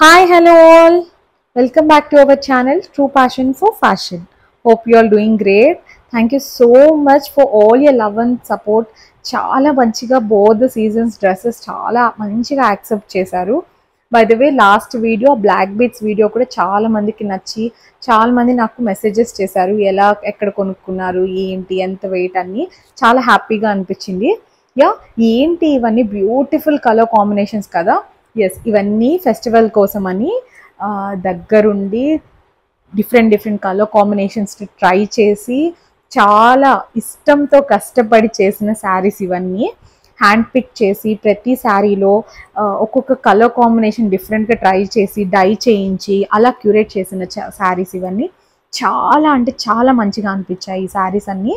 Hi, hello all. Welcome back to our channel True Passion for Fashion. Hope you all doing great. Thank you so much for all your love and support. చాలా మంచిగా both the seasons dresses చాలా మంచిగా accept చేశారు. By the way last video black beads video కూడా చాలా మందికి నచ్చి చాలా మంది నాకు మెసేజెస్ చేశారు. ఎలా ఎక్కడ కొనుక్కున్నారు, ఏంటి, ఎంత వెయిట్ అన్ని చాలా హ్యాపీగా అనిపించింది. యా ఏంటి ఇవన్నీ బ్యూటిఫుల్ కలర్ కాంబినేషన్స్ కదా. ఎస్, ఇవన్నీ ఫెస్టివల్ కోసమని దగ్గరుండి డిఫరెంట్ కలర్ కాంబినేషన్స్ ట్రై చేసి చాలా ఇష్టంతో కష్టపడి చేసిన శారీస్ ఇవన్నీ. హ్యాండ్ పిక్ చేసి ప్రతి శారీలో ఒక్కొక్క కలర్ కాంబినేషన్ డిఫరెంట్గా ట్రై చేసి డై చేయించి అలా క్యూరేట్ చేసిన శారీస్ ఇవన్నీ. చాలా అంటే చాలా మంచిగా అనిపించాయి ఈ శారీస్ అన్నీ.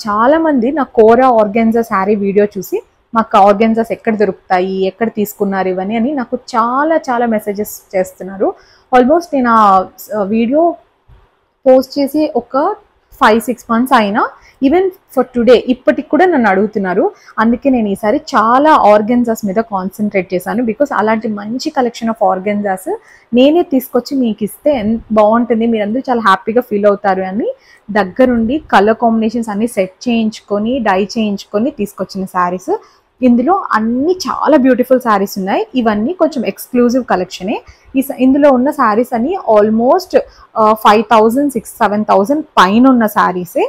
చాలామంది నా కోరా ఆర్గాన్జా శారీ వీడియో చూసి మాకు ఆర్గాన్జాస్ ఎక్కడ దొరుకుతాయి, ఎక్కడ తీసుకున్నారు ఇవన్నీ అని నాకు చాలా మెసేజెస్ చేస్తున్నారు. ఆల్మోస్ట్ నేను ఆ వీడియో పోస్ట్ చేసి ఒక 5-6 months అయినా ఈవెన్ ఫర్ టుడే ఇప్పటికి కూడా నన్ను అడుగుతున్నారు. అందుకే నేను ఈసారి చాలా ఆర్గాన్జాస్ మీద కాన్సన్ట్రేట్ చేశాను. బికాస్ అలాంటి మంచి కలెక్షన్ ఆఫ్ ఆర్గాన్జాస్ నేనే తీసుకొచ్చి మీకు ఇస్తే బాగుంటుంది, మీరందరూ చాలా హ్యాపీగా ఫీల్ అవుతారు అని దగ్గరుండి కలర్ కాంబినేషన్స్ అన్ని సెట్ చేయించుకొని డై చేయించుకొని తీసుకొచ్చిన శారీస్. ఇందులో అన్ని చాలా బ్యూటిఫుల్ శారీస్ ఉన్నాయి. ఇవన్నీ కొంచెం ఎక్స్క్లూజివ్ కలెక్షనే. ఇందులో ఉన్న శారీస్ అన్ని ఆల్మోస్ట్ 5,000-7,000 పైన ఉన్న శారీసే.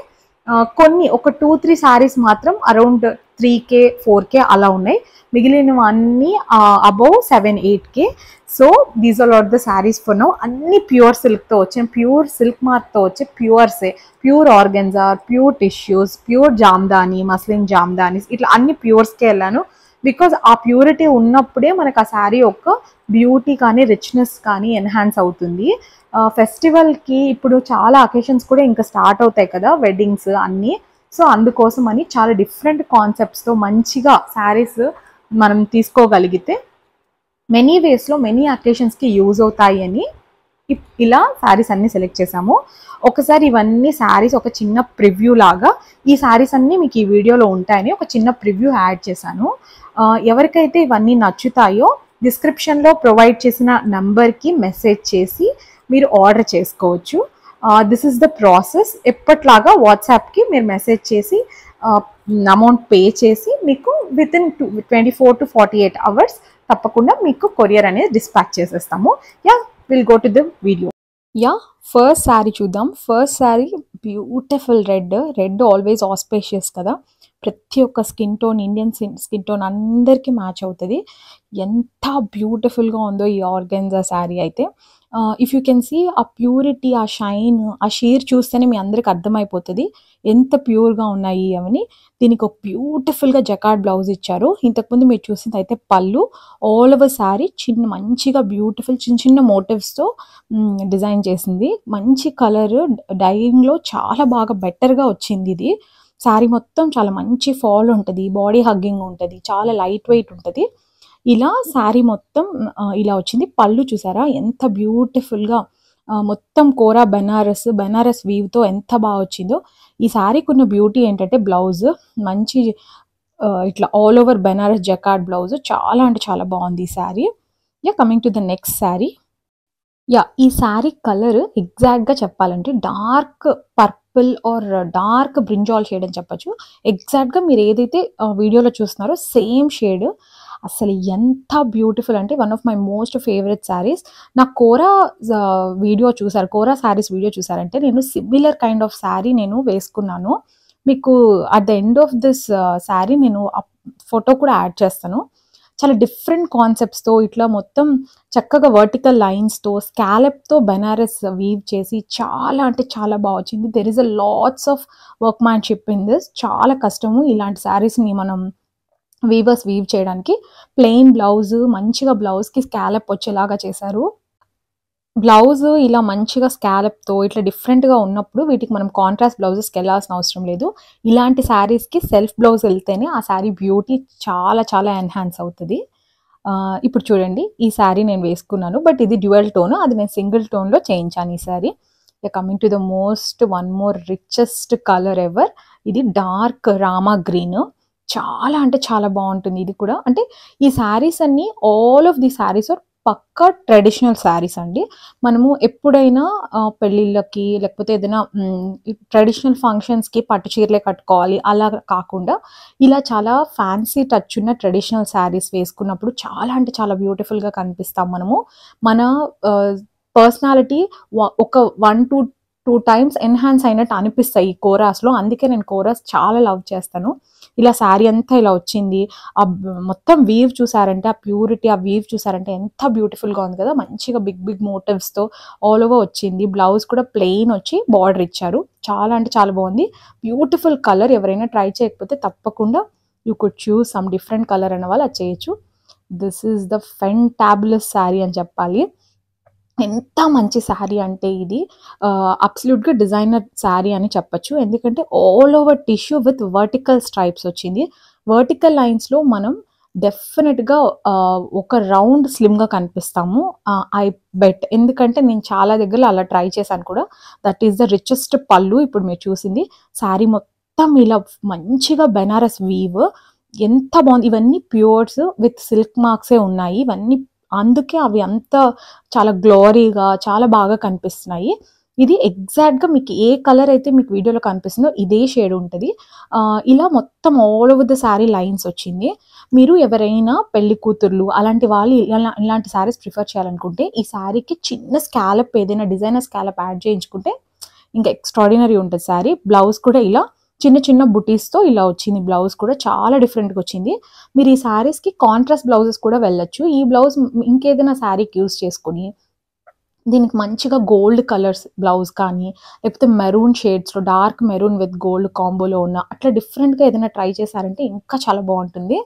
కొన్ని ఒక 2-3 శారీస్ మాత్రం అరౌండ్ 3K 4K అలా ఉన్నాయి. మిగిలినవన్నీ above 7-8K. So these are the saris for now. అన్ని ప్యూర్ సిల్క్తో వచ్చాయి, ప్యూర్ సిల్క్ మార్క్తో వచ్చే ప్యూర్సే, pure organza, pure tissues, pure jamdani, muslin jamdanis, ఇట్లా అన్ని ప్యూర్స్కే వెళ్ళాను. బికాజ్ ఆ ప్యూరిటీ ఉన్నప్పుడే మనకు ఆ శారీ యొక్క బ్యూటీ కానీ రిచ్నెస్ కానీ ఎన్హాన్స్ అవుతుంది. ఫెస్టివల్కి ఇప్పుడు చాలా అకేషన్స్ కూడా ఇంకా స్టార్ట్ అవుతాయి కదా, వెడ్డింగ్స్ అన్నీ. సో అందుకోసం అని చాలా డిఫరెంట్ కాన్సెప్ట్స్తో మంచిగా శారీస్ మనం తీసుకోగలిగితే మెనీ వేస్లో మెనీ అకేషన్స్కి యూజ్ అవుతాయి అని ఇలా శారీస్ అన్నీ సెలెక్ట్ చేసాము. ఒకసారి ఇవన్నీ శారీస్ ఒక చిన్న ప్రివ్యూ లాగా, ఈ శారీస్ అన్నీ మీకు ఈ వీడియోలో ఉంటాయని ఒక చిన్న ప్రివ్యూ యాడ్ చేశాను. ఎవరికైతే ఇవన్నీ నచ్చుతాయో డిస్క్రిప్షన్లో ప్రొవైడ్ చేసిన నెంబర్కి మెసేజ్ చేసి మీరు ఆర్డర్ చేసుకోవచ్చు. This is the process. ఎప్పట్లాగా వాట్సాప్కి మీరు మెసేజ్ చేసి అమౌంట్ పే చేసి మీకు వితిన్ 24 to 48 hours తప్పకుండా మీకు కొరియర్ అనేది డిస్పాచ్ చేసేస్తాము. Yeah, will go to the video. Yeah, first sari చూద్దాం. First sari beautiful red always auspicious కదా. ప్రతి ఒక్క skin tone, Indian skin tone అందరికీ మ్యాచ్ అవుతుంది. ఎంత బ్యూటిఫుల్గా ఉందో ఈ ఆర్గాన్జా శారీ అయితే. ఇఫ్ యూ కెన్ సీ ఆ ప్యూరిటీ, ఆ షైన్, ఆ షీర్ చూస్తేనే మీ అందరికి అర్థమైపోతుంది ఎంత ప్యూర్గా ఉన్నాయి అవని. దీనికి ఒక బ్యూటిఫుల్గా జకార్డ్ బ్లౌజ్ ఇచ్చారు. ఇంతకుముందు మీరు చూసింది అయితే పళ్ళు. ఆల్ ఓవర్ శారీ మంచిగా బ్యూటిఫుల్ చిన్న మోటివ్స్తో డిజైన్ చేసింది. మంచి కలర్ డైయింగ్లో చాలా బాగా బెటర్గా వచ్చింది. ఇది శారీ మొత్తం చాలా మంచి ఫాల్ ఉంటుంది, బాడీ హగ్గింగ్ ఉంటుంది, చాలా లైట్ వెయిట్ ఉంటుంది. ఇలా శారీ మొత్తం ఇలా వచ్చింది. పళ్ళు చూసారా ఎంత బ్యూటిఫుల్గా, మొత్తం కోరా బెనారస్ వీవ్తో ఎంత బాగా వచ్చిందో. ఈ శారీకి ఉన్న బ్యూటీ ఏంటంటే బ్లౌజ్ మంచి ఇట్లా all over Banaras jacquard blouse చాలా అంటే చాలా బాగుంది ఈ sari. Yeah, coming to the next sari. Yeah, ఈ శారీ కలర్ ఎగ్జాక్ట్గా చెప్పాలంటే dark purple or dark brinjal shade అని చెప్పచ్చు. ఎగ్జాక్ట్గా మీరు ఏదైతే వీడియోలో చూస్తున్నారో సేమ్ షేడ్. అసలు ఎంత బ్యూటిఫుల్ అంటే one of my most favourite saris. నా కోరా శారీస్ వీడియో చూసారంటే నేను సిమిలర్ కైండ్ ఆఫ్ శారీ నేను వేసుకున్నాను. మీకు at the end of this sari నేను ఫోటో కూడా యాడ్ చేస్తాను. చాలా డిఫరెంట్ కాన్సెప్ట్స్తో ఇట్లా మొత్తం చక్కగా వర్టికల్ లైన్స్తో స్కాలప్తో బెనారస్ వీవ్ చేసి చాలా అంటే చాలా బాగా వచ్చింది. There is a lots of work మ్యాన్షిప్ in this. చాలా కష్టము ఇలాంటి శారీస్ని మనం వీవర్స్ వీవ్ చేయడానికి. ప్లెయిన్ బ్లౌజ్, మంచిగా బ్లౌజ్కి స్కాలప్ వచ్చేలాగా చేశారు. బ్లౌజ్ ఇలా మంచిగా స్కాలప్తో ఇట్లా డిఫరెంట్గా ఉన్నప్పుడు వీటికి మనం కాంట్రాస్ట్ బ్లౌజెస్కి వెళ్ళాల్సిన అవసరం లేదు. ఇలాంటి శారీస్కి సెల్ఫ్ బ్లౌజ్ వెళ్తేనే ఆ శారీ బ్యూటీ చాలా ఎన్హాన్స్ అవుతుంది. ఇప్పుడు చూడండి, ఈ శారీ నేను వేసుకున్నాను, బట్ ఇది డ్యూయల్ టోన్, అది నేను సింగిల్ టోన్లో చేయించాను ఈ sari. Coming to the one more richest colour ever. ఇది డార్క్ రామా గ్రీన్. చాలా అంటే చాలా బాగుంటుంది ఇది కూడా. అంటే ఈ శారీస్ అన్ని all of the saris are పక్కా ట్రెడిషనల్ శారీస్ అండి. మనము ఎప్పుడైనా పెళ్ళిళ్ళకి లేకపోతే ఏదైనా ట్రెడిషనల్ ఫంక్షన్స్‌కి పట్టు చీరలే కట్టుకోవాలి అలా కాకుండా, ఇలా చాలా ఫ్యాన్సీ టచ్ ఉన్న ట్రెడిషనల్ శారీస్ వేసుకున్నప్పుడు చాలా అంటే చాలా బ్యూటిఫుల్‌గా కనిపిస్తాం మనము. మన పర్సనాలిటీ ఒక 1-2 టైమ్స్ ఎన్హాన్స్ అయినట్టు అనిపిస్తాయి ఈ కోరాస్‌లో. అందుకే నేను కోరాస్ చాలా లవ్ చేస్తాను. ఇలా శారీ అంతా ఇలా వచ్చింది. మొత్తం వీవ్ చూసారంటే, ఆ ప్యూరిటీ, ఆ వీవ్ చూసారంటే ఎంత బ్యూటిఫుల్‌గా ఉంది కదా! మంచిగా బిగ్ బిగ్ మోటివ్స్‌తో ఆల్ ఓవర్ వచ్చింది. బ్లౌజ్ కూడా ప్లెయిన్ వచ్చి బార్డర్ ఇచ్చారు. చాలా అంటే చాలా బాగుంది. Beautiful colour. ఎవరైనా ట్రై చేయకపోతే తప్పకుండా you could choose some different colour అన్న వాళ్ళు అది చేయొచ్చు. This is the fantabulous sari అని చెప్పాలి. ఎంత మంచి శారీ అంటే ఇది అబ్సల్యూట్‌గా డిజైనర్ శారీ అని చెప్పొచ్చు. ఎందుకంటే all over tissue with vertical stripes వచ్చింది. వర్టికల్ లైన్స్‌లో మనం డెఫినిట్‌గా ఒక రౌండ్ స్లిమ్‌గా కనిపిస్తాము. I bet. ఎందుకంటే నేను చాలా దగ్గరలో అలా ట్రై చేశాను కూడా. దట్ ఈస్ ద రిచెస్ట్ పల్లు ఇప్పుడు మీరు చూసింది. శారీ మొత్తం ఇలా మంచిగా బెనారస్ వీవ్. ఎంత బాగుంది. ఇవన్నీ ప్యూర్స్ విత్ సిల్క్ మార్క్సే ఉన్నాయి. ఇవన్నీ అందుకే అవి అంత చాలా గ్లోరీగా చాలా బాగా కనిపిస్తున్నాయి. ఇది ఎగ్జాక్ట్‌గా మీకు ఏ కలర్ అయితే మీకు వీడియోలో కనిపిస్తుందో ఇదే షేడ్ ఉంటది. ఇలా మొత్తం all over the sari lines వచ్చింది. మీరు ఎవరైనా పెళ్లి కూతుర్లు అలాంటి వాళ్ళు ఇలాంటి శారీస్ ప్రిఫర్ చేయాలనుకుంటే ఈ శారీకి చిన్న స్కాలప్ ఏదైనా డిజైనర్ స్కాలప్ యాడ్ చేయించుకుంటే ఇంకా ఎక్స్ట్రాడినరీ ఉంటది శారీ. బ్లౌజ్ కూడా ఇలా చిన్న చిన్న బుటీస్‌తో ఇలా వచ్చింది. బ్లౌజ్ కూడా చాలా డిఫరెంట్‌గా వచ్చింది. మీరు ఈ శారీస్‌కి కాంట్రాస్ట్ బ్లౌజెస్ కూడా వెళ్ళొచ్చు. ఈ బ్లౌజ్ ఇంకేదైనా శారీకి యూజ్ చేసుకొని దీనికి మంచిగా గోల్డ్ కలర్స్ బ్లౌజ్ కానీ, లేకపోతే మెరూన్ షేడ్స్‌లో డార్క్ మెరూన్ విత్ గోల్డ్ కాంబోలో ఉన్న అట్లా డిఫరెంట్‌గా ఏదైనా ట్రై చేశారంటే ఇంకా చాలా బాగుంటుంది.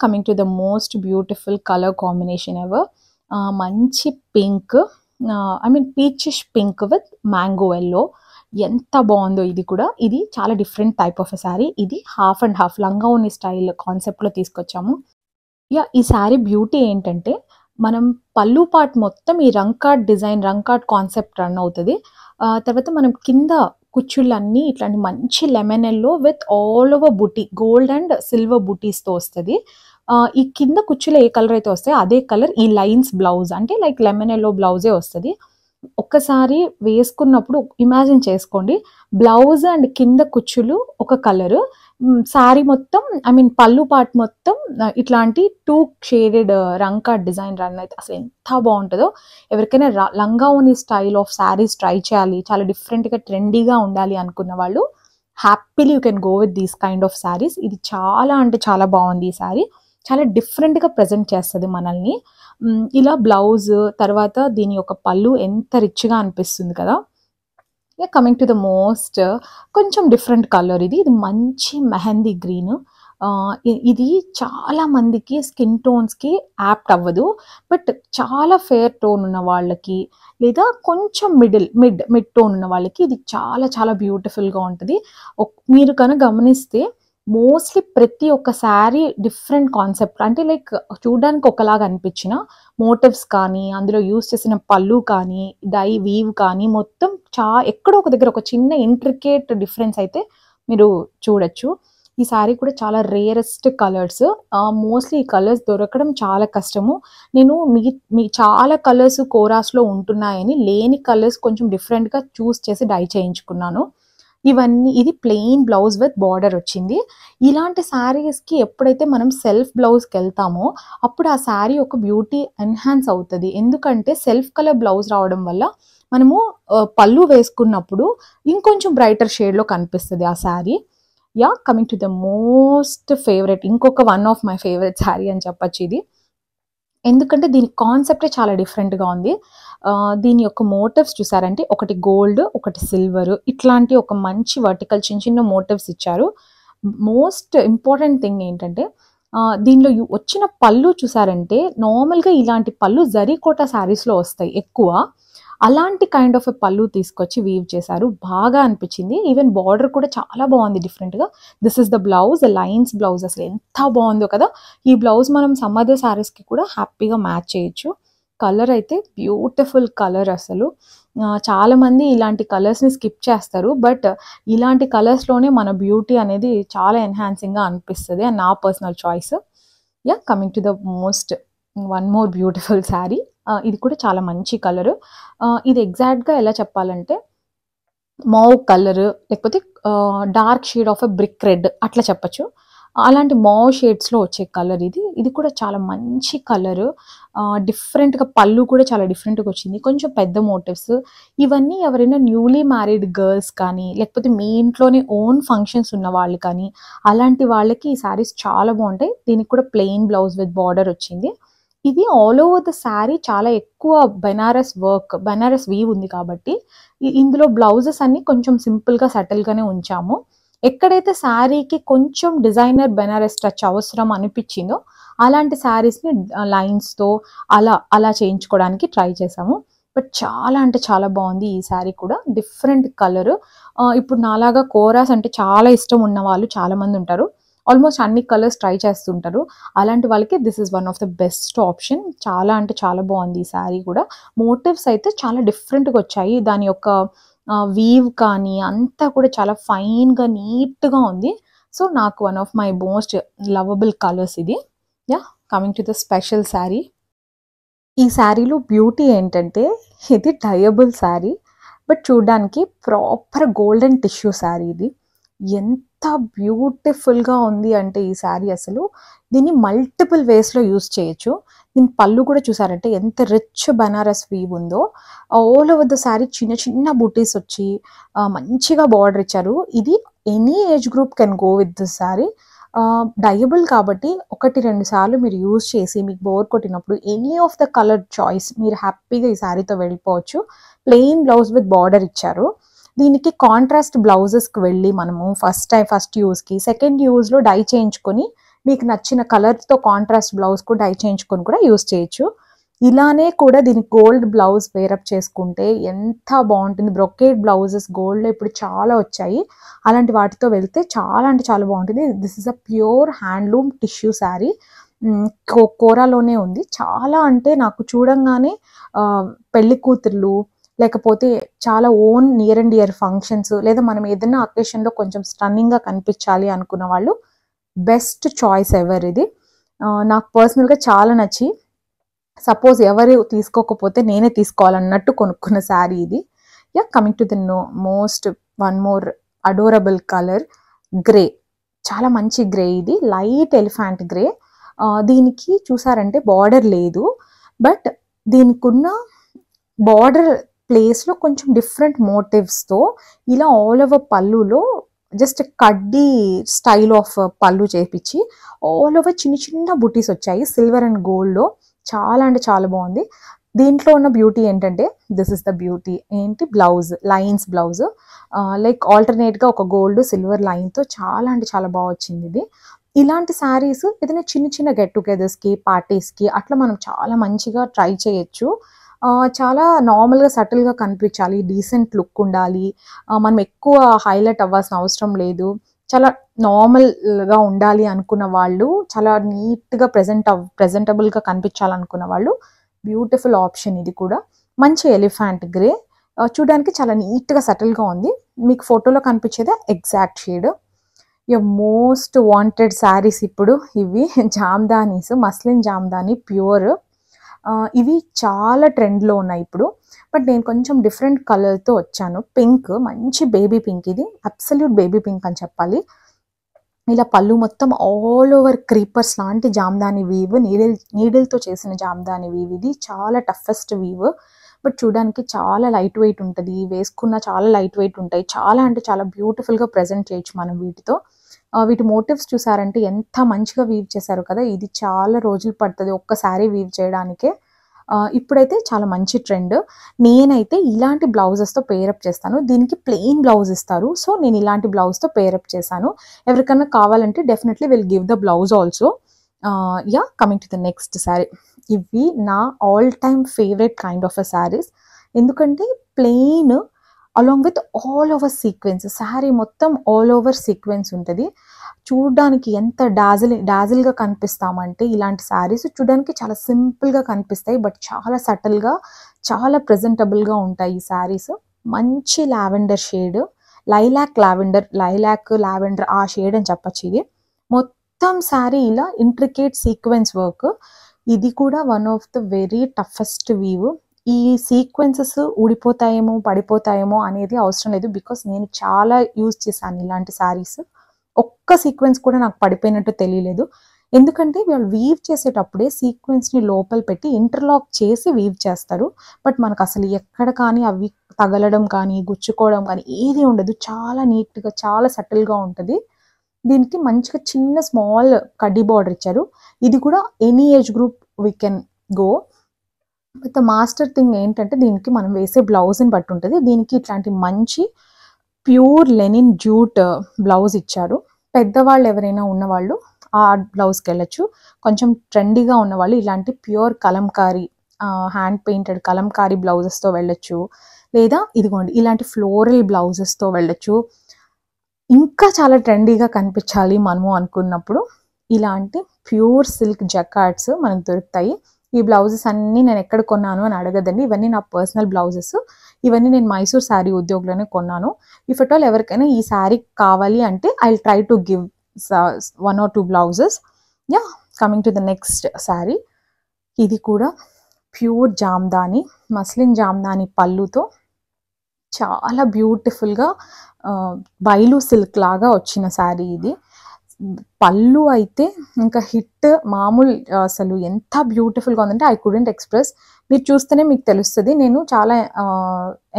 Coming to the most beautiful colour combination ever. మంచి pink, I mean peachish pink with mango yellow. ఎంత బాగుందో ఇది కూడా. ఇది చాలా డిఫరెంట్ టైప్ ఆఫ్ శారీ. ఇది హాఫ్ అండ్ హాఫ్ లంగా ఓణి స్టైల్ కాన్సెప్ట్‌లో తీసుకొచ్చాము. ఈ శారీ బ్యూటీ ఏంటంటే, మనం పల్లు పార్ట్ మొత్తం ఈ రంకాట్ డిజైన్, రంకాట్ కాన్సెప్ట్ రన్ అవుతది. తర్వాత మనం కింద కుచ్చుళ్ళన్నీ ఇట్లాంటి మంచి lemon yellow with all over buti, gold and silver బుటీస్‌తో వస్తది. ఈ కింద కుచ్చులు ఏ కలర్ అయితే వస్తాయో అదే కలర్ ఈ లైన్స్ బ్లౌజ్. అంటే లైక్ లెమన్ యెల్లో బ్లౌజే వస్తది. ఒక్కసారి వేసుకున్నప్పుడు ఇమాజిన్ చేసుకోండి. బ్లౌజ్ అండ్ కింద కుచ్చులు ఒక కలరు. శారీ మొత్తం ఐ మీన్ పల్లు పార్ట్ మొత్తం ఇట్లాంటి 2 షేడెడ్ రంకాట్ డిజైన్ రన్ అయితే అసలు ఎంత బాగుంటుందో. ఎవరికైనా లంగా ఓణి స్టైల్ ఆఫ్ శారీస్ ట్రై చేయాలి, చాలా డిఫరెంట్‌గా ట్రెండీగా ఉండాలి అనుకున్న వాళ్ళు happily you can go with these kind of saris. ఇది చాలా అంటే చాలా బాగుంది ఈ శారీ. చాలా డిఫరెంట్‌గా ప్రెజెంట్ చేస్తది మనల్ని. ఇలా బ్లౌజ్ తర్వాత దీని యొక్క పల్లు ఎంత రిచ్‌గా అనిపిస్తుంది కదా! కమింగ్ టు ద మోస్ట్ కొంచెం డిఫరెంట్ కలర్ ఇది. ఇది మంచి మెహందీ గ్రీన్. ఇది చాలా మందికి స్కిన్ టోన్స్‌కి యాప్ట్ అవ్వదు. బట్ చాలా ఫెయిర్ టోన్ ఉన్న వాళ్ళకి లేదా కొంచెం మిడ్ టోన్ ఉన్న వాళ్ళకి ఇది చాలా చాలా బ్యూటిఫుల్‌గా ఉంటది. మీరు కనుక గమనిస్తే మోస్ట్‌లీ ప్రతి ఒక్క శారీ డిఫరెంట్ కాన్సెప్ట్. అంటే లైక్ చూడడానికి ఒకలాగా అనిపించిన మోటివ్స్ కానీ, అందులో యూజ్ చేసిన పల్లు కానీ, వీవ్ కానీ మొత్తం ఎక్కడో ఒక దగ్గర ఒక చిన్న ఇంట్రికేట్ డిఫరెన్స్ అయితే మీరు చూడొచ్చు. ఈ శారీ కూడా చాలా రేరెస్ట్ కలర్స్. మోస్ట్‌లీ ఈ కలర్స్ దొరకడం చాలా కష్టము. నేను మీ చాలా కలర్స్ కోరాస్‌లో ఉంటున్నాయని లేని కలర్స్ కొంచెం డిఫరెంట్‌గా చూస్ చేసి డై చేయించుకున్నాను. ఇది ప్లెయిన్ బ్లౌజ్ విత్ బార్డర్ వచ్చింది. ఇలాంటి శారీస్‌కి ఎప్పుడైతే మనం సెల్ఫ్ బ్లౌజ్‌కెళ్తామో అప్పుడు ఆ శారీ యొక్క బ్యూటీ ఎన్హాన్స్ అవుతది. ఎందుకంటే సెల్ఫ్ కలర్ బ్లౌజ్ రావడం వల్ల మనము పల్లు వేసుకున్నప్పుడు ఇంకొంచెం బ్రైటర్ షేడ్‌లో కనిపిస్తది ఆ sari. Coming to the most favourite, ఇంకొక one of my favourite sari అని చెప్పొచ్చు ఇది. ఎందుకంటే దీని కాన్సెప్టే చాలా డిఫరెంట్‌గా ఉంది. దీని యొక్క మోటివ్స్ చూసారంటే ఒకటి గోల్డ్, ఒకటి సిల్వర్ ఇట్లాంటి ఒక మంచి వర్టికల్ చిన్న చిన్న మోటివ్స్ ఇచ్చారు. మోస్ట్ ఇంపార్టెంట్ థింగ్ ఏంటంటే దీనిలో వచ్చిన పల్లు చూసారంటే నార్మల్‌గా ఇలాంటి పల్లు జరీకోట శారీస్‌లో వస్తాయి ఎక్కువ. అలాంటి కైండ్ ఆఫ్ పల్లు తీసుకొచ్చి వీవ్ చేశారు. బాగా అనిపించింది. ఈవెన్ బార్డర్ కూడా చాలా బాగుంది డిఫరెంట్‌గా. This is the blouse, lines blouse అసలు ఎంత బాగుందో కదా! ఈ బ్లౌజ్ మనం సమ్ అదర్ శారీస్‌కి కూడా హ్యాపీగా మ్యాచ్ చేయొచ్చు. కలర్ అయితే బ్యూటిఫుల్ కలర్ అసలు. చాలామంది ఇలాంటి కలర్స్‌ని స్కిప్ చేస్తారు. బట్ ఇలాంటి కలర్స్‌లోనే మన బ్యూటీ అనేది చాలా ఎన్హాన్సింగ్‌గా అనిపిస్తది. అండ్ నా personal choice. Coming to the most one more beautiful sari. ఇది కూడా చాలా మంచి కలరు. ఇది ఎగ్జాక్ట్‌గా ఎలా చెప్పాలంటే మావ్ కలర్ లేకపోతే dark shade of a brick red అట్లా చెప్పొచ్చు. అలాంటి మావ్ షేడ్స్‌లో వచ్చే కలర్ ఇది. ఇది కూడా చాలా మంచి కలరు. డిఫరెంట్‌గా పళ్ళు కూడా చాలా డిఫరెంట్‌గా వచ్చింది. కొంచెం పెద్ద మోటివ్స్. ఇవన్నీ ఎవరైనా న్యూలీ మ్యారీడ్ గర్ల్స్ కానీ, లేకపోతే మీ ఇంట్లోనే ఓన్ ఫంక్షన్స్ ఉన్న వాళ్ళు కానీ, అలాంటి వాళ్ళకి ఈ శారీస్ చాలా బావుంటాయి. దీనికి కూడా ప్లెయిన్ బ్లౌజ్ విత్ బార్డర్ వచ్చింది. ఇది ఆల్ ఓవర్ ద శారీ చాలా ఎక్కువ బెనారస్ వర్క్, బెనారస్ వీవ్ ఉంది కాబట్టి ఇందులో బ్లౌజెస్ అన్ని కొంచెం సింపుల్‌గా, సటిల్‌గానే ఉంచాము. ఎక్కడైతే శారీకి కొంచెం డిజైనర్ బెనారస్ టచ్ అవసరం అనిపించిందో అలాంటి శారీస్‌ని లైన్స్‌తో అలా చేయించుకోవడానికి ట్రై చేశాము. బట్ చాలా అంటే చాలా బాగుంది ఈ శారీ కూడా. Different colour. ఇప్పుడు నాలాగా కోరాస్ అంటే చాలా ఇష్టం ఉన్న వాళ్ళు చాలా మంది ఉంటారు. ఆల్మోస్ట్ అన్ని కలర్స్ ట్రై చేస్తుంటారు. అలాంటి వాళ్ళకి this is one of the best option. చాలా అంటే చాలా బాగుంది ఈ శారీ కూడా. మోటివ్స్ అయితే చాలా డిఫరెంట్‌గా వచ్చాయి. దాని యొక్క వీవ్ కానీ అంతా కూడా చాలా ఫైన్‌గా, నీట్‌గా ఉంది. సో, నాకు one of my most lovable colours ఇది. Yeah! Coming to the special sari. ఈ శారీలో బ్యూటీ ఏంటంటే ఇది డయబుల్ శారీ. బట్ చూడ్డానికి ప్రాపర్ గోల్డెన్ టిష్యూ శారీ ఇది. ఎంత బ్యూటిఫుల్‌గా ఉంది అంటే ఈ శారీ అసలు దీన్ని మల్టిపుల్ వేస్‌లో యూజ్ చేయొచ్చు. దీని పళ్ళు కూడా చూసారంటే ఎంత రిచ్ బనారస్ వీవ్ ఉందో. ఆల్ ఓవర్ ద శారీ చిన్న చిన్న బూటీస్ వచ్చి మంచిగా బార్డర్ ఇచ్చారు. ఇది any age group can go with this sari. డయబుల్ కాబట్టి 1, 2 సార్లు మీరు యూజ్ చేసి మీకు బోర్ కొట్టినప్పుడు any of the colour choice మీరు హ్యాపీగా ఈ శారీతో వెళ్ళిపోవచ్చు. ప్లెయిన్ బ్లౌజ్ విత్ బార్డర్ ఇచ్చారు. దీనికి కాంట్రాస్ట్ బ్లౌజెస్‌కి వెళ్ళి మనము ఫస్ట్ యూజ్‌కి, సెకండ్ యూజ్‌లో డై చేయించుకొని మీకు నచ్చిన కలర్‌తో కాంట్రాస్ట్ బ్లౌజ్‌కు డై చేయించుకొని కూడా యూజ్ చేయొచ్చు. ఇలానే కూడా దీనికి గోల్డ్ బ్లౌజ్ వేరప్ చేసుకుంటే ఎంత బాగుంటుంది. బ్రొకేడ్ బ్లౌజెస్ గోల్డ్‌లో ఇప్పుడు చాలా వచ్చాయి. అలాంటి వాటితో వెళ్తే చాలా అంటే చాలా బాగుంటుంది. This is a pure handloom tissue sari. కోరాలోనే ఉంది. చాలా అంటే నాకు చూడంగానే పెళ్లి కూతుర్లు లేకపోతే చాలా own near and dear functions లేదా మనం ఏదైనా అకేషన్‌లో కొంచెం స్టన్నింగ్‌గా కనిపించాలి అనుకున్న వాళ్ళు బెస్ట్ చాయిస్ ఎవర్ ఇది. నాకు పర్సనల్‌గా చాలా నచ్చి సపోజ్ ఎవరు తీసుకోకపోతే నేనే తీసుకోవాలన్నట్టు కొనుక్కున్న శారీ ఇది. Yeah! Coming to the most one more adorable colour grey. చాలా మంచి గ్రే ఇది. Light elephant grey. దీనికి చూసారంటే బార్డర్ లేదు. బట్ దీనికున్న బార్డర్ ప్లేస్‌లో కొంచెం డిఫరెంట్ మోటివ్స్‌తో ఇలా ఆల్ ఓవర్ పళ్ళులో జస్ట్ కడ్డీ స్టైల్ ఆఫ్ పళ్ళు చేపిచ్చి ఆల్ ఓవర్ చిన్న చిన్న బుటీస్ వచ్చాయి సిల్వర్ అండ్ గోల్డ్‌లో. చాలా అంటే చాలా బాగుంది. దీంట్లో ఉన్న బ్యూటీ ఏంటంటే దిస్ ఇస్ ద బ్యూటీ. ఏంటి బ్లౌజ్ లైన్స్ బ్లౌజ్ లైక్ ఆల్టర్నేట్‌గా ఒక గోల్డ్ సిల్వర్ లైన్‌తో చాలా అంటే చాలా బాగా వచ్చింది ఇది. ఇలాంటి శారీస్ ఏదైనా చిన్న చిన్న గెట్ టుగెదర్స్‌కి, పార్టీస్‌కి అట్లా మనం చాలా మంచిగా ట్రై చేయొచ్చు. చాలా నార్మల్‌గా సటిల్‌గా కనిపించాలి. డీసెంట్ లుక్ ఉండాలి. మనం ఎక్కువ హైలైట్ అవ్వాల్సిన అవసరం లేదు. చాలా నార్మల్‌గా ఉండాలి అనుకున్న వాళ్ళు, చాలా నీట్‌గా ప్రెజెంటబుల్‌గా కనిపించాలనుకున్న వాళ్ళు బ్యూటిఫుల్ ఆప్షన్ ఇది కూడా. మంచి ఎలిఫెంట్ గ్రే. చూడడానికి చాలా నీట్‌గా సటిల్‌గా ఉంది. మీకు ఫోటోలో కనిపించేదే exact shade. Most wanted saris ఇప్పుడు ఇవి జామ్దానీస్, మస్లిన్ జామ్దాని ప్యూర్. ఇవి చాలా ట్రెండ్‌లో ఉన్నాయి ఇప్పుడు. బట్ నేను కొంచెం డిఫరెంట్ కలర్‌తో వచ్చాను. పింక్, మంచి బేబీ పింక్ ఇది. అబ్సల్యూట్ బేబీ పింక్ అని చెప్పాలి. ఇలా పళ్ళు మొత్తం ఆల్ ఓవర్ క్రీపర్స్ లాంటి జామ్దాని వీవ్, నీడిల్‌తో చేసిన జామ్దాని వీవ్ ఇది. చాలా టఫెస్ట్ వీవ్. బట్ చూడడానికి చాలా లైట్ వెయిట్ ఉంటది. వేసుకున్న చాలా లైట్ వెయిట్ ఉంటాయి. చాలా అంటే చాలా బ్యూటిఫుల్‌గా ప్రెజెంట్ చేయొచ్చు మనం వీటితో. వీటి మోటివ్స్ చూసారంటే ఎంత మంచిగా వీవ్ చేశారు కదా! ఇది చాలా రోజులు పడతది ఒక్కసారి వీవ్ చేయడానికే. ఇప్పుడైతే చాలా మంచి ట్రెండ్. నేనైతే ఇలాంటి బ్లౌజెస్‌తో పేరప్ చేస్తాను. దీనికి ప్లెయిన్ బ్లౌజ్ ఇస్తారు. సో, నేను ఇలాంటి బ్లౌజ్‌తో పేరప్ చేశాను. ఎవరికన్నా కావాలంటే డెఫినెట్‌లీ will give the blouse also. Yeah! Coming to the next sari. ఇవి నా all time favourite kind of saris. ఎందుకంటే plain along with all over sequins. Sari మొత్తం ఆల్ ఓవర్ సీక్వెన్స్ ఉంటది. చూడ్డానికి ఎంత డాజిల్‌గా కనిపిస్తామంటే ఇలాంటి శారీస్ చూడడానికి చాలా సింపుల్‌గా కనిపిస్తాయి. బట్ చాలా సటిల్‌గా, చాలా ప్రెజెంటబుల్‌గా ఉంటాయి ఈ శారీస్. మంచి లావెండర్ షేడ్. లైలాక్ లావెండర్ ఆ షేడ్ అని చెప్పొచ్చు ఇది. మొత్తం శారీ ఇలా ఇంట్రికేట్ సీక్వెన్స్ వర్క్. ఇది కూడా one of the very toughest weave. ఈ సీక్వెన్సెస్ ఊడిపోతాయేమో పడిపోతాయేమో అనేది అవసరం లేదు, బికాస్ నేను చాలా యూజ్ చేశాను ఇలాంటి శారీస్. ఒక్క సీక్వెన్స్ కూడా నాకు పడిపోయినట్టు తెలియలేదు. ఎందుకంటే వాళ్ళు వీవ్ చేసేటప్పుడే సీక్వెన్స్ని లోపల పెట్టి ఇంటర్లాక్ చేసి వీవ్ చేస్తారు. బట్ మనకు అసలు ఎక్కడ కానీ అవి తగలడం కానీ గుచ్చుకోవడం కానీ ఏది ఉండదు. చాలా నీట్గా చాలా సటిల్గా ఉంటుంది. దీనికి మంచిగా చిన్న స్మాల్ కడ్డీ బార్డర్ ఇచ్చారు. ఇది కూడా any age group we can go. But the master thing ఏంటంటే దీనికి మనం వేసే బ్లౌజ్ని బట్టి ఉంటుంది. దీనికి ఇట్లాంటి మంచి ప్యూర్ లెనిన్ జూట్ బ్లౌజ్ ఇచ్చారు. పెద్దవాళ్ళు ఎవరైనా ఉన్నవాళ్ళు ఆ బ్లౌజ్కి వెళ్ళచ్చు. కొంచెం ట్రెండీగా ఉన్నవాళ్ళు ఇలాంటి pure kalamkari hand painted kalamkari బ్లౌజెస్తో వెళ్ళచ్చు. లేదా ఇదిగోండి ఇలాంటి ఫ్లోరల్ బ్లౌజెస్తో వెళ్ళచ్చు. ఇంకా చాలా ట్రెండీగా కనిపించాలి మనము అనుకున్నప్పుడు ఇలాంటి ప్యూర్ సిల్క్ జకార్డ్స్ మనకు దొరుకుతాయి. ఈ బ్లౌజెస్ అన్నీ నేను ఎక్కడ కొన్నాను అని అడగదండి. ఇవన్నీ నా పర్సనల్ బ్లౌజెస్. ఇవన్నీ నేను మైసూర్ శారీ ఉద్యోగంలోనే కొన్నాను. ఇఫ్ అట్ ఆల్ ఎవరికైనా ఈ శారీ కావాలి అంటే I will try to give 1 or 2 blouses. Yeah, coming to the next sari. ఇది కూడా ప్యూర్ జామ్దాని మస్లిన్ జామ్దాని పళ్ళుతో చాలా బ్యూటిఫుల్గా బైలు సిల్క్ లాగా వచ్చిన శారీ ఇది. పళ్ళు అయితే ఇంకా హిట్ మామూలు, అసలు ఎంత బ్యూటిఫుల్గా ఉందంటే ఐ కుడెంట్ ఎక్స్ప్రెస్. మీరు చూస్తేనే మీకు తెలుస్తుంది. నేను చాలా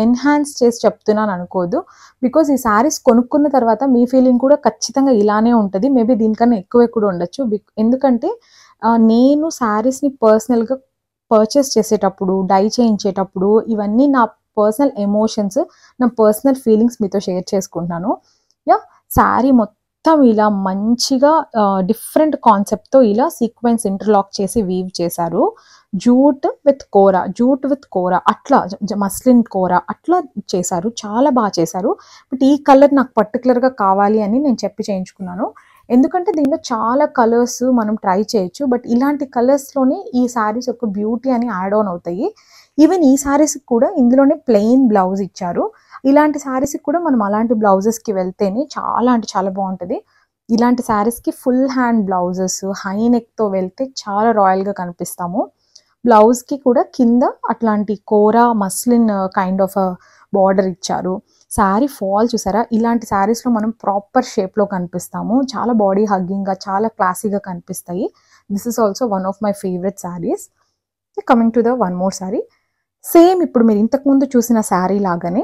ఎన్హాన్స్ చేసి చెప్తున్నాను అనుకోదు, బికాజ్ ఈ శారీస్ కొనుక్కున్న తర్వాత మీ ఫీలింగ్ కూడా ఖచ్చితంగా ఇలానే ఉంటుంది. మేబీ దీనికన్నా ఎక్కువ కూడా ఉండొచ్చు. ఎందుకంటే నేను శారీస్ని పర్సనల్గా పర్చేస్ చేసేటప్పుడు డై చేయించేటప్పుడు ఇవన్నీ నా పర్సనల్ ఎమోషన్స్, నా పర్సనల్ ఫీలింగ్స్ మీతో షేర్ చేసుకుంటున్నాను. యా, శారీ మొత్తం ఇలా మంచిగా డిఫరెంట్ కాన్సెప్ట్తో ఇలా సీక్వెన్స్ ఇంటర్లాక్ చేసి వీవ్ చేశారు. జూట్ విత్ కోరా అట్లా మస్లిన్ కోరా అట్లా చేశారు. చాలా బాగా చేశారు. బట్ ఈ కలర్ నాకు పర్టికులర్గా కావాలి అని నేను చెప్పి చేయించుకున్నాను. ఎందుకంటే దీనిలో చాలా కలర్స్ మనం ట్రై చేయొచ్చు. బట్ ఇలాంటి కలర్స్లోనే ఈ శారీస్ యొక్క బ్యూటీ అని యాడ్ ఆన్ అవుతాయి. ఈవెన్ ఈ శారీస్కి కూడా ఇందులోనే ప్లెయిన్ బ్లౌజ్ ఇచ్చారు. ఇలాంటి శారీస్కి కూడా మనం అలాంటి బ్లౌజెస్కి వెళ్తేనే చాలా అంటే చాలా బాగుంటుంది. ఇలాంటి శారీస్కి ఫుల్ హ్యాండ్ బ్లౌజెస్ హై నెక్తో వెళ్తే చాలా రాయల్గా కనిపిస్తాము. బ్లౌజ్కి కూడా కింద అట్లాంటి కోరా మస్లిన్ కైండ్ ఆఫ్ బార్డర్ ఇచ్చారు. శారీ ఫాల్ చూసారా, ఇలాంటి శారీస్లో మనం ప్రాపర్ షేప్లో కనిపిస్తాము. చాలా బాడీ హగ్గింగ్గా చాలా క్లాసీగా కనిపిస్తాయి. This is also one of my favourite saris. Coming to the one more sari. Same ఇప్పుడు మీరు ఇంతకుముందు చూసిన శారీ లాగానే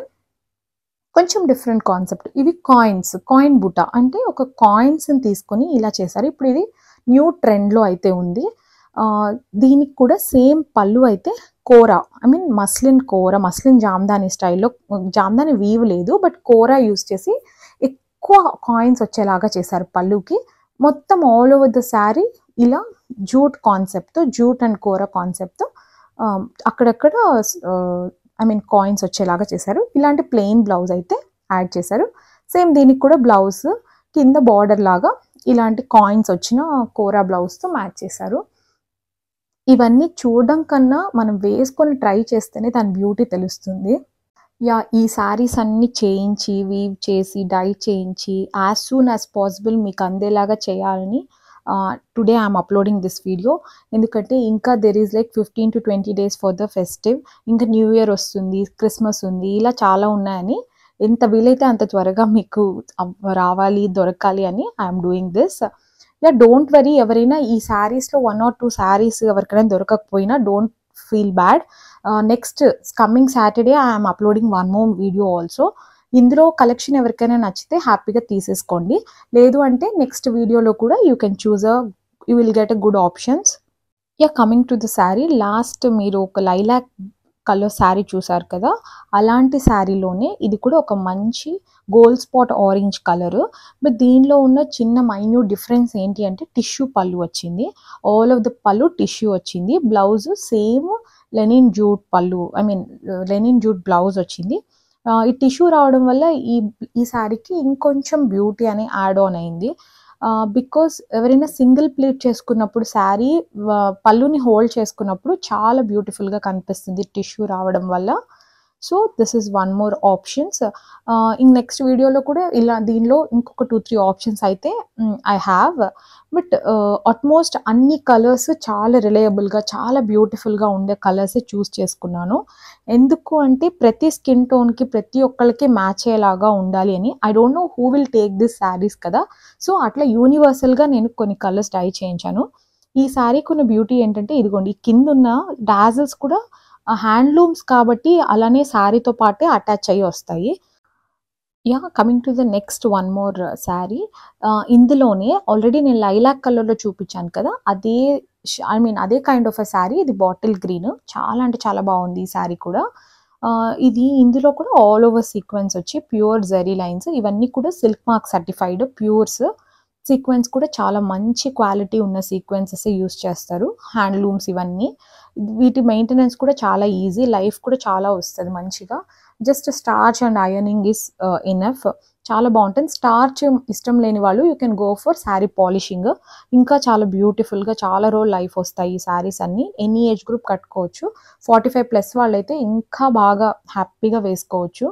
కొంచెం డిఫరెంట్ కాన్సెప్ట్. ఇవి కాయిన్ బుట్ట అంటే ఒక కాయిన్స్ని తీసుకొని ఇలా చేశారు. ఇప్పుడు ఇది న్యూ ట్రెండ్లో అయితే ఉంది. దీనికి కూడా సేమ్ పళ్ళు అయితే కోరా, ఐ మీన్ మస్లిన్ జామ్దాని స్టైల్లో, జామ్దాని వీవ్ లేదు బట్ కోరా యూస్ చేసి ఎక్కువ కాయిన్స్ వచ్చేలాగా చేశారు పళ్ళుకి. మొత్తం ఆల్ ఓవర్ ద శారీ ఇలా జూట్ అండ్ కోరా కాన్సెప్ట్తో అక్కడక్కడ ఐ మీన్ కాయిన్స్ వచ్చేలాగా చేశారు. ఇలాంటి ప్లెయిన్ బ్లౌజ్ అయితే యాడ్ చేశారు. సేమ్ దీనికి కూడా బ్లౌజ్ కింద బార్డర్ లాగా ఇలాంటి కాయిన్స్ వచ్చిన కోరా బ్లౌజ్తో మ్యాచ్ చేశారు. ఇవన్నీ చూడడం కన్నా మనం వేసుకొని ట్రై చేస్తేనే దాని బ్యూటీ తెలుస్తుంది. యా, ఈ శారీస్ అన్నీ చేయించి వీవ్ చేసి డై చేయించి యాజ్ సూన్ యాజ్ పాసిబుల్ మీకు అందేలాగా చేయాలని today I'm uploading this video. ఎందుకంటే ఇంకా there is like 15 to 20 days for the festive. ఇంకా న్యూ ఇయర్ వస్తుంది, క్రిస్మస్ ఉంది, ఇలా చాలా ఉన్నాయని ఎంత వీలైతే అంత త్వరగా మీకు రావాలి దొరకాలి అని I'm doing this. Yeah, don't worry. ఎవరైనా ఈ శారీస్లో 1 or 2 శారీస్ ఎవరికైనా దొరకకపోయినా don't feel bad. Next coming Saturday I'm uploading 1 more video also. ఇందులో కలెక్షన్ ఎవరికైనా నచ్చితే హ్యాపీగా తీసేసుకోండి. లేదు అంటే నెక్స్ట్ వీడియోలో కూడా you will get a good options. Yeah, coming to the sari. Last మీరు ఒక లైలాక్ కలర్ శారీ చూసారు కదా, అలాంటి శారీలోనే ఇది కూడా ఒక మంచి gold spot orange colour. But దీనిలో ఉన్న చిన్న మైన్యూట్ డిఫరెన్స్ ఏంటి అంటే టిష్యూ పళ్ళు వచ్చింది. ఆల్ ఆఫ్ ద పళ్ళు టిష్యూ వచ్చింది. బ్లౌజ్ సేమ్ లెనిన్ జూట్ పళ్ళు, I mean linen jute blouse వచ్చింది. ఈ టిష్యూ రావడం వల్ల ఈ శారీకి ఇంకొంచెం బ్యూటీ అని యాడ్ ఆన్ అయింది. బికాస్ ఎవరైనా సింగిల్ ప్లేట్ చేసుకున్నప్పుడు శారీ పళ్ళుని హోల్డ్ చేసుకున్నప్పుడు చాలా బ్యూటిఫుల్గా కనిపిస్తుంది టిష్యూ రావడం వల్ల. So this is one more options. Next వీడియోలో కూడా ఇలా దీనిలో ఇంకొక 2-3 ఆప్షన్స్ అయితే ఐ హ్యావ్. బట్ ఆల్మోస్ట్ అన్ని కలర్స్ చాలా రిలయబుల్గా చాలా బ్యూటిఫుల్గా ఉండే కలర్సే చూస్ చేసుకున్నాను. ఎందుకు అంటే ప్రతి స్కిన్ టోన్కి ప్రతి ఒక్కరికి మ్యాచ్ అయ్యేలాగా ఉండాలి అని. I don't know who will take this saris కదా, సో అట్లా యూనివర్సల్గా నేను కొన్ని కలర్స్ డై చేయించాను. ఈ శారీకి ఉన్న బ్యూటీ ఏంటంటే ఇదిగోండి, కింద ఉన్న డాజల్స్ కూడా హ్యాండ్లూమ్స్ కాబట్టి అలానే శారీతో పాటే అటాచ్ అయ్యి వస్తాయి. Coming to the next one more sari. ఇందులోనే ఆల్రెడీ నేను లైలాక్ కలర్లో చూపించాను కదా, అదే అదే కైండ్ ఆఫ్ అ శారీ. ఇది బాటిల్ గ్రీన్, చాలా అంటే చాలా బాగుంది ఈ శారీ కూడా. ఇది ఇందులో కూడా ఆల్ ఓవర్ సీక్వెన్స్ వచ్చి ప్యూర్ జరీ లైన్స్, ఇవన్నీ కూడా silk mark certified pures. Sequence కూడా చాలా మంచి క్వాలిటీ ఉన్న సీక్వెన్సెస్ యూస్ చేస్తారు, హ్యాండ్లూమ్స్ ఇవన్నీ. వీటి మెయింటెనెన్స్ కూడా చాలా ఈజీ, లైఫ్ కూడా చాలా వస్తుంది మంచిగా. Just starch and ironing is enough. చాలా బాగుంటుంది. స్టార్చ్ ఇష్టం లేని వాళ్ళు you can go for sari polishing. ఇంకా చాలా బ్యూటిఫుల్గా చాలా రోజులు లైఫ్ వస్తాయి ఈ శారీస్ అన్నీ. ఎనీ ఏజ్ గ్రూప్ కట్టుకోవచ్చు. 45+ వాళ్ళైతే ఇంకా బాగా హ్యాపీగా వేసుకోవచ్చు.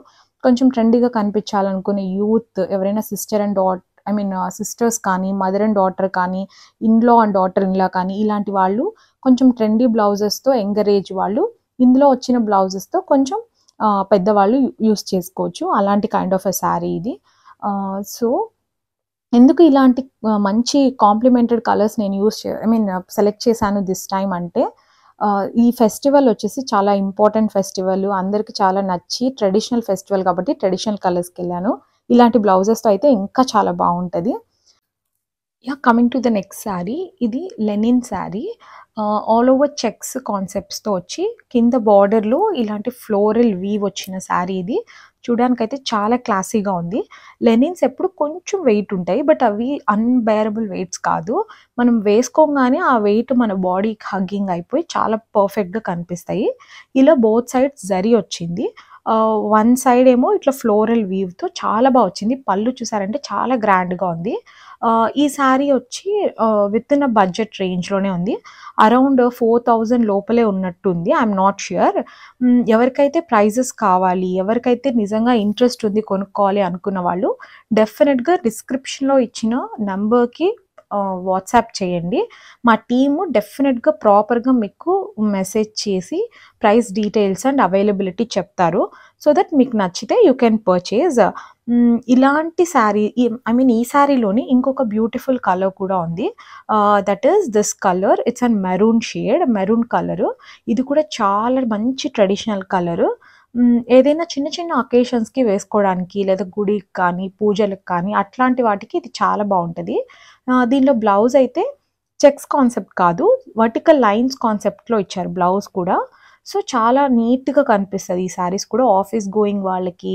కొంచెం ట్రెండీగా కనిపించాలనుకునే యూత్ ఎవరైనా సిస్టర్ అండ్ సిస్టర్స్ కానీ, మదర్ అండ్ డాటర్ కానీ, ఇన్లో అండ్ డాటర్ ఇన్లా కానీ, ఇలాంటి వాళ్ళు కొంచెం ట్రెండీ బ్లౌజెస్తో యంగర్ ఏజ్ వాళ్ళు ఇందులో వచ్చిన బ్లౌజెస్తో కొంచెం పెద్దవాళ్ళు యూస్ చేసుకోవచ్చు. అలాంటి కైండ్ ఆఫ్ ఎ శారీ ఇది. సో ఎందుకు ఇలాంటి మంచి కాంప్లిమెంటెడ్ కలర్స్ నేను సెలెక్ట్ చేశాను దిస్ టైం అంటే, ఈ ఫెస్టివల్ వచ్చేసి చాలా ఇంపార్టెంట్ ఫెస్టివల్, అందరికి చాలా నచ్చి ట్రెడిషనల్ ఫెస్టివల్ కాబట్టి ట్రెడిషనల్ కలర్స్కి వెళ్ళాను. ఇలాంటి బ్లౌజెస్తో అయితే ఇంకా చాలా బాగుంటుంది. Coming to the next sari. ఇది linen sari, all over checks కాన్సెప్ట్స్తో వచ్చి కింద బార్డర్లో ఇలాంటి ఫ్లోరల్ వీవ్ వచ్చిన శారీ. ఇది చూడడానికైతే చాలా క్లాసీగా ఉంది. లెనిన్స్ ఎప్పుడు కొంచెం వెయిట్ ఉంటాయి, బట్ అవి అన్బేరబుల్ వెయిట్స్ కాదు. మనం వేసుకోగానే ఆ వెయిట్ మన బాడీకి హగ్గింగ్ అయిపోయి చాలా పర్ఫెక్ట్గా కనిపిస్తాయి. ఇలా బోత్ సైడ్స్ జరీ వచ్చింది. వన్ సైడ్ ఏమో ఇట్లా ఫ్లోరల్ వీవ్తో చాలా బాగా వచ్చింది. పళ్ళు చూసారంటే చాలా గ్రాండ్గా ఉంది. ఈ శారీ వచ్చి విత్ ఇన్ అ బడ్జెట్ రేంజ్లోనే ఉంది. అరౌండ్ 4000 లోపలే ఉన్నట్టుంది, ఐఎమ్ నాట్ ష్యూర్. ఎవరికైతే ప్రైజెస్ కావాలి, ఎవరికైతే నిజంగా ఇంట్రెస్ట్ ఉంది కొనుక్కోవాలి అనుకున్న వాళ్ళు డెఫినెట్గా డిస్క్రిప్షన్లో ఇచ్చిన నెంబర్కి వాట్సాప్ చేయండి. మా టీము డెఫినెట్గా ప్రాపర్గా మీకు మెసేజ్ చేసి ప్రైస్ డీటెయిల్స్ అండ్ అవైలబిలిటీ చెప్తారు. సో దట్ మీకు నచ్చితే యూ కెన్ పర్చేజ్. ఇలాంటి శారీ ఈ శారీలోని ఇంకొక బ్యూటిఫుల్ కలర్ కూడా ఉంది. That is this colour. It's an maroon shade, maroon colour. ఇది కూడా చాలా మంచి ట్రెడిషనల్ కలరు. ఏదైనా చిన్న చిన్న అకేషన్స్కి వేసుకోవడానికి, లేదా గుడికి కానీ పూజలకు కానీ అట్లాంటి వాటికి ఇది చాలా బాగుంటుంది. దీనిలో బ్లౌజ్ అయితే చెక్స్ కాన్సెప్ట్ కాదు, వర్టికల్ లైన్స్ కాన్సెప్ట్లో ఇచ్చారు బ్లౌజ్ కూడా. సో చాలా నీట్గా కనిపిస్తుంది ఈ శారీస్ కూడా. ఆఫీస్ గోయింగ్ వాళ్ళకి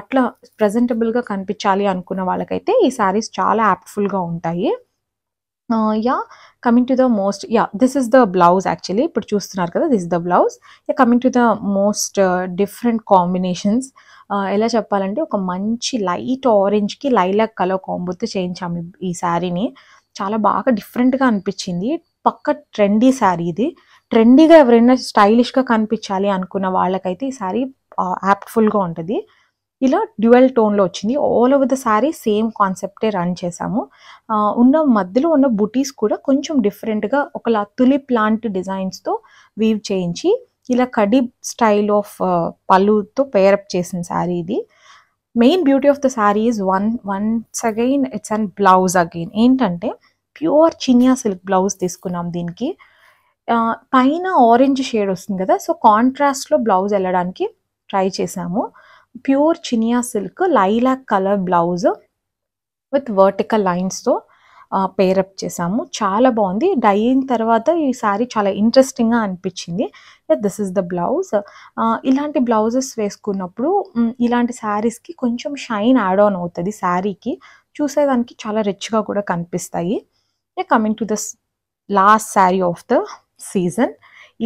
అట్లా ప్రజెంటబుల్గా కనిపించాలి అనుకున్న వాళ్ళకైతే ఈ శారీస్ చాలా యాప్ట్ఫుల్గా ఉంటాయి. Coming to the most this is the blouse actually. ఇప్పుడు చూస్తున్నారు కదా, this is the blouse. Coming to the most different combinations. ఎలా చెప్పాలంటే ఒక మంచి లైట్ ఆరెంజ్కి లైలాక్ కలర్ కాంబోతో చేయించాము ఈ శారీని. చాలా బాగా డిఫరెంట్గా అనిపించింది. పక్క ట్రెండీ శారీ ఇది. ట్రెండీగా ఎవరైనా స్టైలిష్గా కనిపించాలి అనుకున్న వాళ్ళకైతే ఈ శారీ యాప్ట్ఫుల్గా ఉంటుంది. ఇలా డ్యూయల్ టోన్లో వచ్చింది. All over the sari same కాన్సెప్టే రన్ చేసాము. ఉన్న మధ్యలో ఉన్న బుటీస్ కూడా కొంచెం డిఫరెంట్గా ఒకలా తులిప్ లాంటి డిజైన్స్తో వీవ్ చేయించి ఇలా కడీ స్టైల్ ఆఫ్ పళ్ళుతో పేరప్ చేసిన శారీ ఇది. Main beauty of the sari is once again it's and blouse again. ఏంటంటే ప్యూర్ చినియా సిల్క్ బ్లౌజ్ తీసుకున్నాం దీనికి. పైన ఆరెంజ్ షేడ్ వస్తుంది కదా, సో కాంట్రాస్ట్లో బ్లౌజ్ వెళ్ళడానికి ట్రై చేసాము. Pure china silk lilac colour blouse with vertical లైన్స్తో పేరప్ చేసాము. చాలా బాగుంది. డైయింగ్ తర్వాత ఈ శారీ చాలా ఇంట్రెస్టింగ్గా అనిపించింది. This is the blouse. ఇలాంటి బ్లౌజెస్ వేసుకున్నప్పుడు ఇలాంటి శారీస్కి కొంచెం షైన్ యాడ్ ఆన్ అవుతుంది శారీకి. చూసేదానికి చాలా రిచ్గా కూడా కనిపిస్తాయి. Coming to this last sari of the season.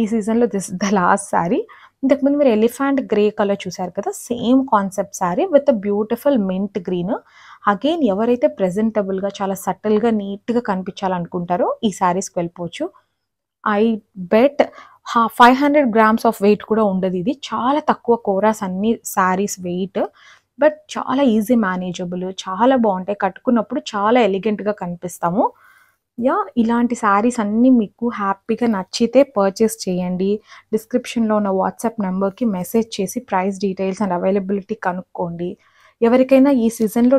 ఈ సీజన్లో దిస్ ద లాస్ట్ శారీ. ఇంతకుముందు మీరు ఎలిఫెంట్ గ్రే కలర్ చూసారు కదా, same concept sari with beautiful mint green. Again ఎవరైతే ప్రెజెంటబుల్గా చాలా సటిల్గా నీట్గా కనిపించాలనుకుంటారో ఈ శారీస్కి వెళ్ళిపోవచ్చు. I bet 500 grams of weight కూడా ఉండదు. ఇది చాలా తక్కువ కోరాస్ అన్ని శారీస్ వెయిట్, బట్ చాలా ఈజీ మేనేజబుల్, చాలా బాగుంటాయి. కట్టుకున్నప్పుడు చాలా ఎలిగెంట్గా కనిపిస్తాము. ఇలాంటి శారీస్ అన్నీ మీకు హ్యాపీగా నచ్చితే పర్చేస్ చేయండి. డిస్క్రిప్షన్లో ఉన్న వాట్సాప్ నెంబర్కి మెసేజ్ చేసి ప్రైస్ డీటెయిల్స్ అండ్ అవైలబిలిటీ కనుక్కోండి. ఎవరికైనా ఈ సీజన్లో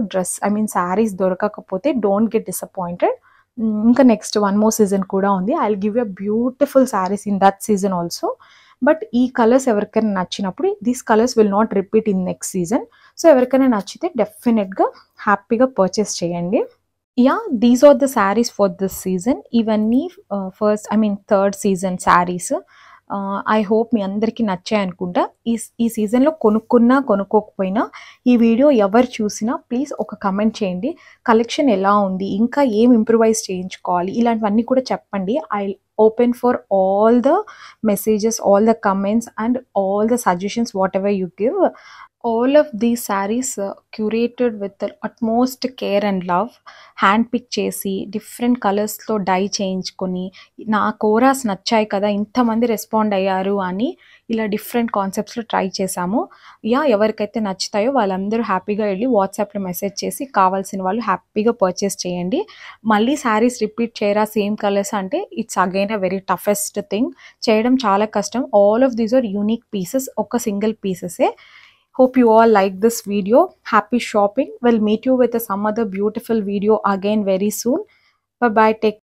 శారీస్ దొరకకపోతే డోంట్ గెట్ డిసప్పాయింటెడ్. ఇంకా నెక్స్ట్ 1 more సీజన్ కూడా ఉంది. I will give you beautiful saris in that season also. But ఈ కలర్స్ ఎవరికైనా నచ్చినప్పుడు these colours will not repeat in next season. So ఎవరికైనా నచ్చితే డెఫినెట్గా హ్యాపీగా పర్చేస్ చేయండి. These are the saris for this season. ఇవన్నీ third season saris. I hope మీ అందరికీ నచ్చాయి అనుకుంటా. ఈ సీజన్లో కొనుక్కున్నా కొనుక్కోకపోయినా ఈ వీడియో ఎవరు చూసినా ప్లీజ్ ఒక కమెంట్ చేయండి. కలెక్షన్ ఎలా ఉంది, ఇంకా ఏం ఇంప్రూవైజ్ చేయించుకోవాలి, ఇలాంటివన్నీ కూడా చెప్పండి. I open for all the messages, all the comments and all the suggestions what ever you give. All of these sarees curated with the utmost care and love. Hand pick చేసి different కలర్స్లో dye చేయించుకొని నా కోరాస్ నచ్చాయి కదా, ఇంతమంది respond అయ్యారు అని ఇలా డిఫరెంట్ కాన్సెప్ట్స్లో ట్రై చేశాము. ఎవరికైతే నచ్చుతాయో వాళ్ళందరూ హ్యాపీగా వెళ్ళి వాట్సాప్లో మెసేజ్ చేసి కావాల్సిన వాళ్ళు హ్యాపీగా పర్చేస్ చేయండి. మళ్ళీ శారీస్ రిపీట్ చేయరా సేమ్ కలర్స్ అంటే it's again a very toughest thing. చేయడం చాలా కష్టం. All of these are unique pieces, ఒక సింగిల్ పీసెసే. Hope you all like this video. Happy shopping. We'll meet you with some other beautiful video again very soon. Bye bye. Take